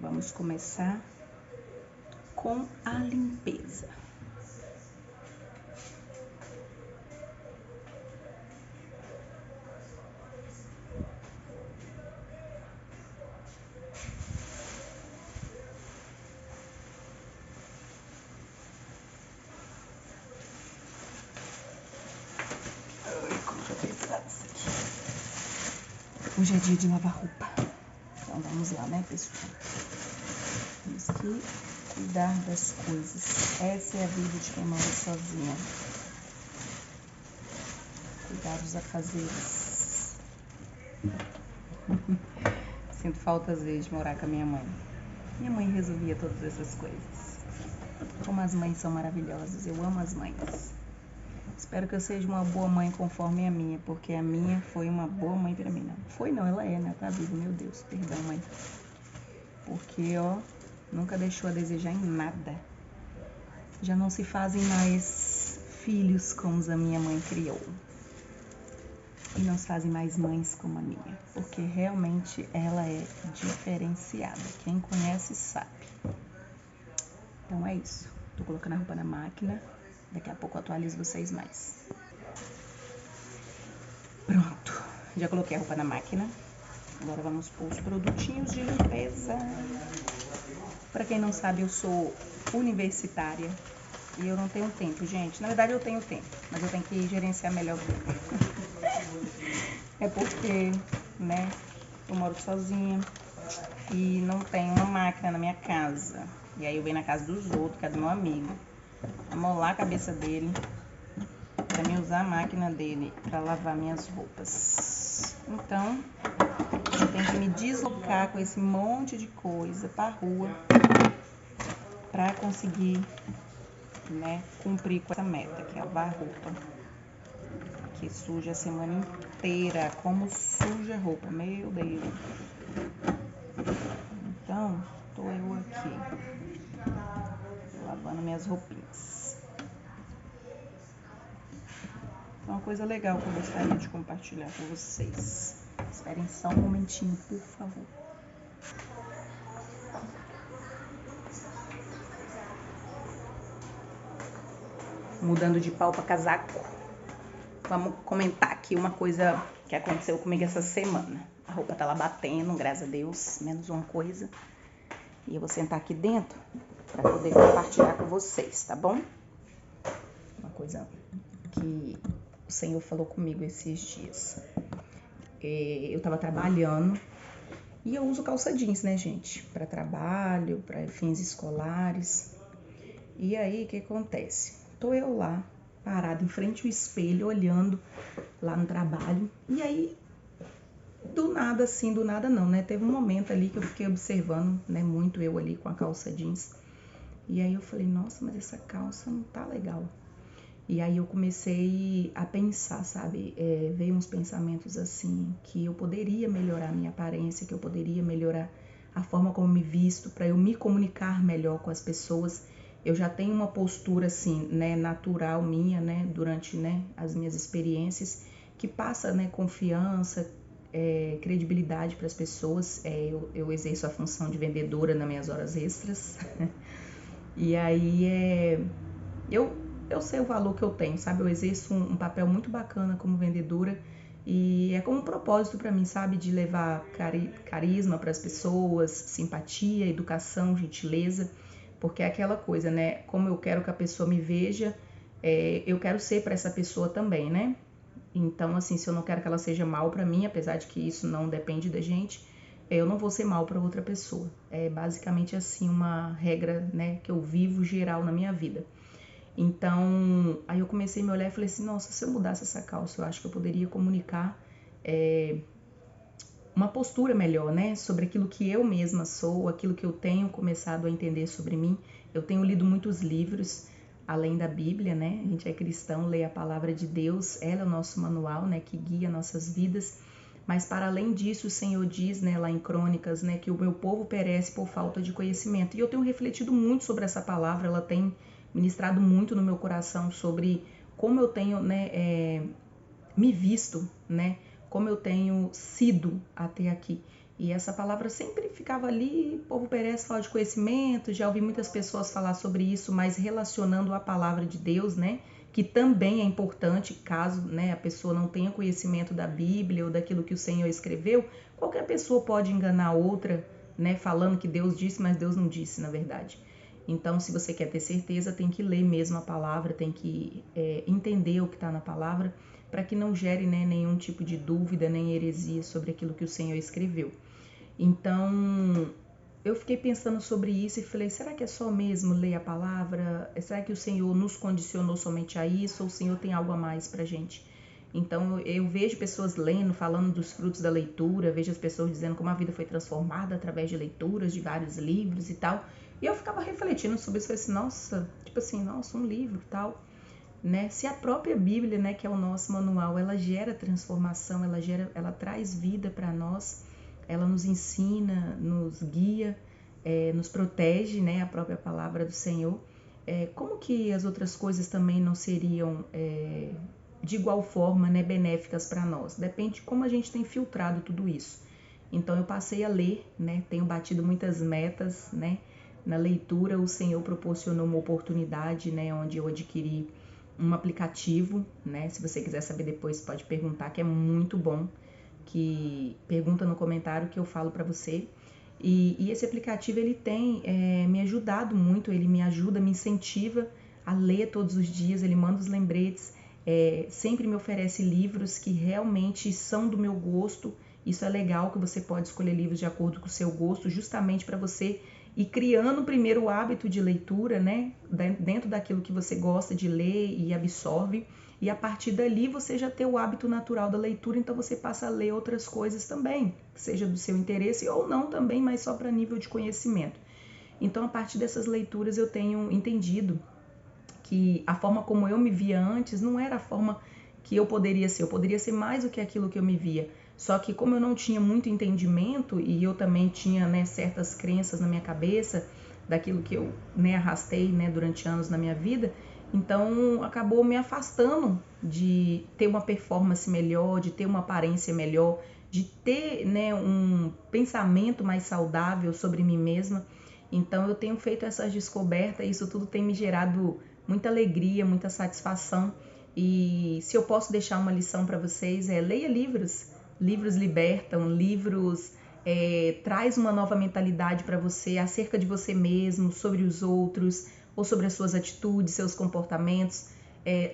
Vamos começar com a limpeza. Hoje é dia de lavar roupa. Então vamos lá, né, pessoal? Temos que cuidar das coisas. Essa é a vida de quem mora sozinha. Cuidar dos afazeres. Sinto falta às vezes de morar com a minha mãe. Minha mãe resolvia todas essas coisas. Como as mães são maravilhosas. Eu amo as mães. Espero que eu seja uma boa mãe conforme a minha, porque a minha foi uma boa mãe pra mim. Não foi não, ela é, né? Tá viva, meu Deus, perdão, mãe. Porque, nunca deixou a desejar em nada. Já não se fazem mais filhos como a minha mãe criou. E não se fazem mais mães como a minha, porque realmente ela é diferenciada. Quem conhece sabe. Então é isso. Tô colocando a roupa na máquina. Daqui a pouco eu atualizo vocês mais. Pronto. Já coloquei a roupa na máquina. Agora vamos pôr os produtinhos de limpeza. Para quem não sabe, eu sou universitária e eu não tenho tempo, gente. Na verdade, eu tenho tempo, mas eu tenho que gerenciar melhor o tempo. É porque, né, eu moro sozinha e não tenho uma máquina na minha casa. E aí eu venho na casa dos outros, que é do meu amigo, amolar a cabeça dele para mim usar a máquina dele para lavar minhas roupas. Então, eu tenho que me deslocar com esse monte de coisa para rua para conseguir, né, cumprir com essa meta, que é lavar roupa. Que suja a semana inteira, como suja a roupa, meu Deus. Então, tô eu aqui, lavando minhas roupinhas. Então, uma coisa legal que eu gostaria de compartilhar com vocês. Esperem só um momentinho, por favor. Mudando de pau para casaco, vamos comentar aqui uma coisa que aconteceu comigo essa semana. A roupa tá lá batendo, graças a Deus, menos uma coisa. E eu vou sentar aqui dentro para poder compartilhar com vocês, tá bom? Uma coisa que o Senhor falou comigo esses dias. Eu tava trabalhando e eu uso calça jeans, né, gente? Para trabalho, para fins escolares. E aí, o que acontece? Tô eu lá, parada em frente ao espelho, olhando lá no trabalho. E aí, do nada não, né? Teve um momento ali que eu fiquei observando, né, muito eu ali com a calça jeans. E aí eu falei, nossa, mas essa calça não tá legal. E aí eu comecei a pensar, sabe? Veio uns pensamentos assim, que eu poderia melhorar a minha aparência, que eu poderia melhorar a forma como me visto, para eu me comunicar melhor com as pessoas. Eu já tenho uma postura assim, né, natural minha, né, durante, né, as minhas experiências, que passa, né, confiança, credibilidade para as pessoas. Eu exerço a função de vendedora nas minhas horas extras. E aí eu sei o valor que eu tenho, sabe? Eu exerço um papel muito bacana como vendedora e é como um propósito para mim, sabe? De levar carisma para as pessoas, simpatia, educação, gentileza, porque é aquela coisa, né? Como eu quero que a pessoa me veja, eu quero ser para essa pessoa também, né? Então, assim, se eu não quero que ela seja mal para mim, apesar de que isso não depende da gente, eu não vou ser mal para outra pessoa. É basicamente assim uma regra, né, que eu vivo geral na minha vida. Então, aí eu comecei a me olhar e falei assim, nossa, se eu mudasse essa calça, eu acho que eu poderia comunicar uma postura melhor, né, sobre aquilo que eu mesma sou, aquilo que eu tenho começado a entender sobre mim. Eu tenho lido muitos livros, além da Bíblia, né, a gente é cristão, lê a palavra de Deus, ela é o nosso manual, né, que guia nossas vidas. Mas para além disso, o Senhor diz, né, lá em Crônicas, né, que o meu povo perece por falta de conhecimento. E eu tenho refletido muito sobre essa palavra, ela tem ministrado muito no meu coração sobre como eu tenho, né, me visto, né, como eu tenho sido até aqui. E essa palavra sempre ficava ali, o povo perece falar de conhecimento, já ouvi muitas pessoas falar sobre isso, mas relacionando a palavra de Deus, né? Que também é importante, caso, né, a pessoa não tenha conhecimento da Bíblia ou daquilo que o Senhor escreveu, qualquer pessoa pode enganar outra, né, falando que Deus disse, mas Deus não disse, na verdade. Então, se você quer ter certeza, tem que ler mesmo a palavra, tem que entender o que está na palavra, para que não gere, né, nenhum tipo de dúvida, nem heresia sobre aquilo que o Senhor escreveu. Então, eu fiquei pensando sobre isso e falei, será que é só mesmo ler a palavra? Será que o Senhor nos condicionou somente a isso ou o Senhor tem algo a mais pra gente? Então, eu vejo pessoas lendo, falando dos frutos da leitura, vejo as pessoas dizendo como a vida foi transformada através de leituras de vários livros e tal. E eu ficava refletindo sobre isso, falei assim, nossa, um livro e tal. Né? Se a própria Bíblia, né, que é o nosso manual, ela gera transformação, ela traz vida para nós, ela nos ensina, nos guia, nos protege, né, a própria palavra do Senhor. Como que as outras coisas também não seriam de igual forma, né, benéficas para nós? Depende de como a gente tem filtrado tudo isso. Então eu passei a ler, né, tenho batido muitas metas, né, na leitura o Senhor proporcionou uma oportunidade, né, onde eu adquiri um aplicativo, né, se você quiser saber depois pode perguntar, que é muito bom, que pergunta no comentário que eu falo para você. E esse aplicativo ele tem me ajudado muito, ele me ajuda, me incentiva a ler todos os dias, ele manda os lembretes, sempre me oferece livros que realmente são do meu gosto. Isso é legal, que você pode escolher livros de acordo com o seu gosto, justamente para você ir criando primeiro o hábito de leitura, né? Dentro daquilo que você gosta de ler e absorve. E a partir dali você já tem o hábito natural da leitura, então você passa a ler outras coisas também, seja do seu interesse ou não também, mas só para nível de conhecimento. Então, a partir dessas leituras eu tenho entendido que a forma como eu me via antes não era a forma que eu poderia ser mais do que aquilo que eu me via. Só que como eu não tinha muito entendimento e eu também tinha, né, certas crenças na minha cabeça, daquilo que eu, né, arrastei, né, durante anos na minha vida, então acabou me afastando de ter uma performance melhor, de ter uma aparência melhor, de ter, né, um pensamento mais saudável sobre mim mesma. Então eu tenho feito essas descobertas e isso tudo tem me gerado muita alegria, muita satisfação. E se eu posso deixar uma lição para vocês, leia livros. Livros libertam, livros traz uma nova mentalidade para você acerca de você mesmo, sobre os outros, ou sobre as suas atitudes, seus comportamentos.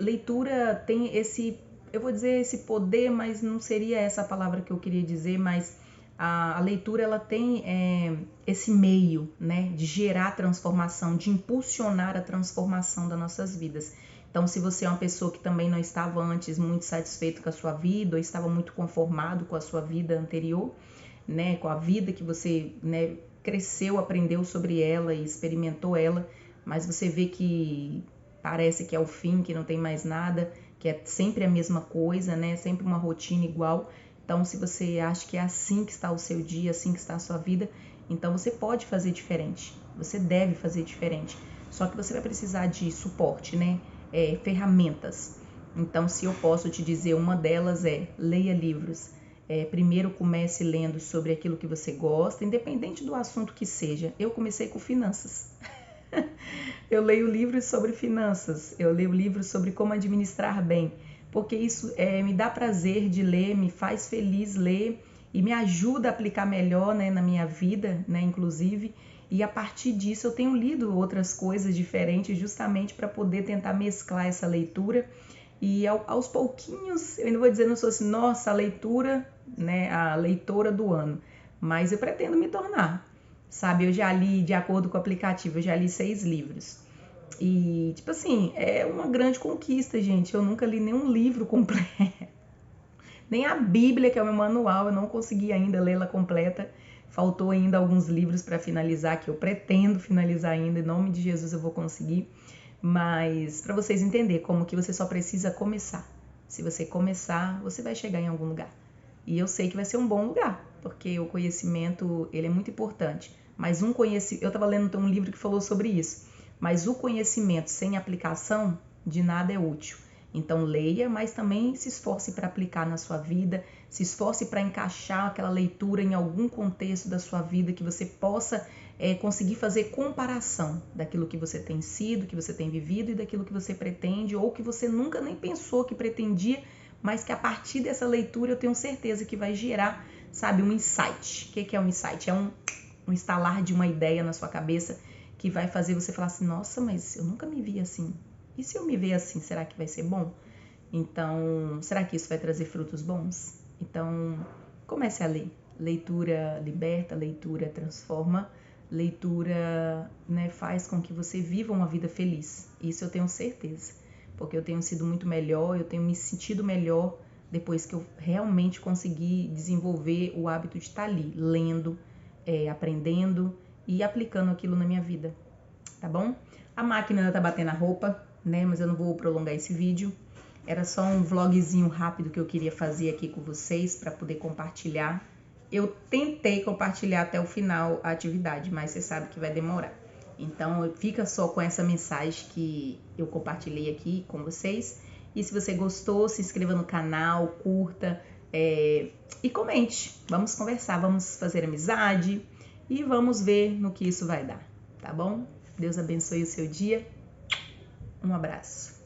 Leitura tem esse, eu vou dizer esse poder, mas não seria essa a palavra que eu queria dizer, mas a leitura ela tem esse meio, né, de gerar transformação, de impulsionar a transformação das nossas vidas. Então, se você é uma pessoa que também não estava antes muito satisfeito com a sua vida, ou estava muito conformado com a sua vida anterior, né, com a vida que você, né, cresceu, aprendeu sobre ela e experimentou ela, mas você vê que parece que é o fim, que não tem mais nada, que é sempre a mesma coisa, né, sempre uma rotina igual. Então, se você acha que é assim que está o seu dia, assim que está a sua vida, então você pode fazer diferente, você deve fazer diferente. Só que você vai precisar de suporte, né? Ferramentas. Então, se eu posso te dizer, uma delas leia livros. Primeiro comece lendo sobre aquilo que você gosta, independente do assunto que seja. Eu comecei com finanças. Eu leio livros sobre finanças, eu leio livros sobre como administrar bem, porque isso me dá prazer de ler, me faz feliz ler e me ajuda a aplicar melhor, né, na minha vida, né, inclusive. E a partir disso eu tenho lido outras coisas diferentes justamente para poder tentar mesclar essa leitura. E aos pouquinhos, eu ainda vou dizer, não sou assim, nossa, a leitura, né, a leitora do ano, mas eu pretendo me tornar. Sabe, eu já li, de acordo com o aplicativo, eu já li 6 livros. E, tipo assim, é uma grande conquista, gente. Eu nunca li nenhum livro completo. Nem a Bíblia, que é o meu manual, eu não consegui ainda lê-la completa. Faltou ainda alguns livros para finalizar, que eu pretendo finalizar ainda. Em nome de Jesus eu vou conseguir. Mas para vocês entenderem como que você só precisa começar. Se você começar, você vai chegar em algum lugar. E eu sei que vai ser um bom lugar, porque o conhecimento, ele é muito importante. Mas eu estava lendo um livro que falou sobre isso. Mas o conhecimento sem aplicação, de nada é útil. Então leia, mas também se esforce para aplicar na sua vida, se esforce para encaixar aquela leitura em algum contexto da sua vida que você possa conseguir fazer comparação daquilo que você tem sido, que você tem vivido e daquilo que você pretende ou que você nunca nem pensou que pretendia, mas que a partir dessa leitura eu tenho certeza que vai gerar, sabe, um insight. O que é um insight? É um instalar de uma ideia na sua cabeça que vai fazer você falar assim, nossa, mas eu nunca me vi assim. E se eu me ver assim, será que vai ser bom? Então, será que isso vai trazer frutos bons? Então, comece a ler. Leitura liberta, leitura transforma, leitura, né, faz com que você viva uma vida feliz. Isso eu tenho certeza, porque eu tenho sido muito melhor, eu tenho me sentido melhor depois que eu realmente consegui desenvolver o hábito de estar ali, lendo, aprendendo e aplicando aquilo na minha vida, tá bom? A máquina ainda tá batendo a roupa, né? Mas eu não vou prolongar esse vídeo. Era só um vlogzinho rápido que eu queria fazer aqui com vocês para poder compartilhar. Eu tentei compartilhar até o final a atividade, mas você sabe que vai demorar. Então fica só com essa mensagem que eu compartilhei aqui com vocês. E se você gostou, se inscreva no canal, curta e comente. Vamos conversar, vamos fazer amizade e vamos ver no que isso vai dar, tá bom? Deus abençoe o seu dia. Um abraço.